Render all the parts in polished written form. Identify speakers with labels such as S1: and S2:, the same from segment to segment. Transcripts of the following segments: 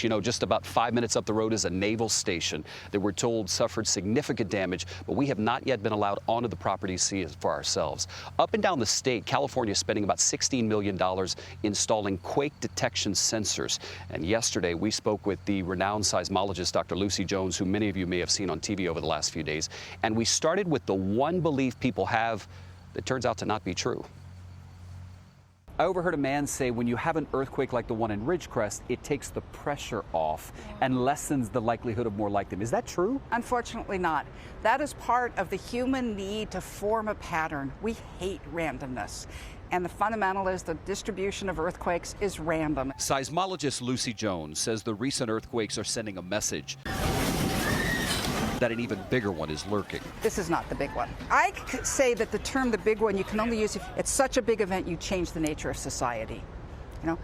S1: You know, just about 5 minutes up the road is a naval station that we're told suffered significant damage, but we have not yet been allowed onto the property to see it for ourselves. Up and down the state, California is spending about $16 million installing quake detection sensors. And yesterday, we spoke with the renowned seismologist, Dr. Lucy Jones, who many of you may have seen on TV over the last few days. And we started with the one belief people have that turns out to not be true. I overheard a man say when you have an earthquake like the one in Ridgecrest, it takes the pressure off and lessens the likelihood of more like them. Is that true?
S2: Unfortunately not. That is part of the human need to form a pattern. We hate randomness. And the fundamental is the distribution of earthquakes is random.
S1: Seismologist Lucy Jones says the recent earthquakes are sending a message that an even bigger one is lurking.
S2: This is not the big one. I could say that the term the big one you can only use if it's such a big event you change the nature of society. You know,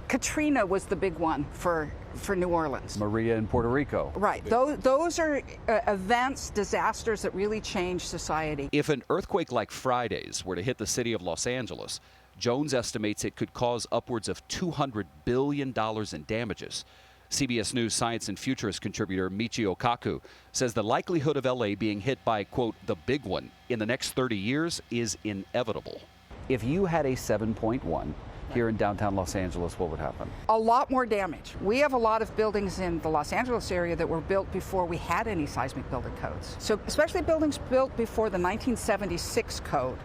S2: Katrina was the big one for New Orleans.
S1: Maria in Puerto Rico.
S2: Right. Those are events, disasters that really change society.
S1: If an earthquake like Friday's were to hit the city of Los Angeles, Jones estimates it could cause upwards of $200 billion in damages. CBS News science and futurist contributor Michio Kaku says the likelihood of LA being hit by, quote, the big one in the next 30 years is inevitable. If you had a 7.1 here in downtown Los Angeles, what would happen?
S2: A lot more damage. We have a lot of buildings in the Los Angeles area that were built before we had any seismic building codes. So especially buildings built before the 1976 code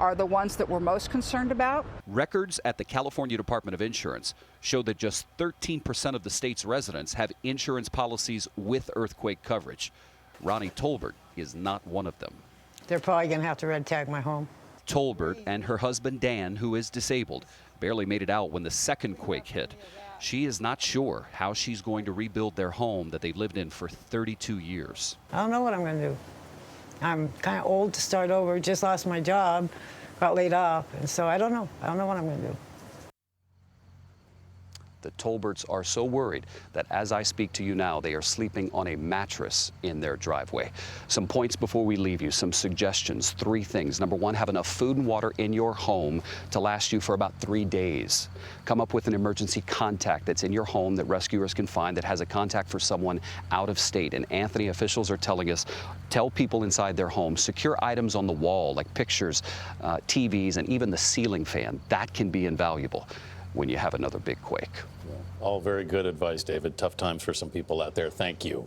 S2: are the ones that we're most concerned about.
S1: Records at the California Department of Insurance show that just 13% of the state's residents have insurance policies with earthquake coverage. Ronnie Tolbert is not one of them.
S3: They're probably going to have to red tag my home.
S1: Tolbert and her husband Dan, who is disabled, barely made it out when the second quake hit. She is not sure how she's going to rebuild their home that they've lived in for 32 years.
S3: I don't know what I'm going to do. I'm kind of old to start over, just lost my job, got laid off, and so I don't know. I don't know what I'm going to do.
S1: The Tolberts are so worried that as I speak to you now, they are sleeping on a mattress in their driveway. Some points before we leave you, some suggestions, 3 things. Number 1, have enough food and water in your home to last you for about 3 days. Come up with an emergency contact that's in your home that rescuers can find that has a contact for someone out of state. And Anthony, officials are telling us, tell people inside their home, secure items on the wall like pictures, TVs, and even the ceiling fan. That can be invaluable when you have another big quake.
S4: All very good advice, David. Tough times for some people out there. Thank you.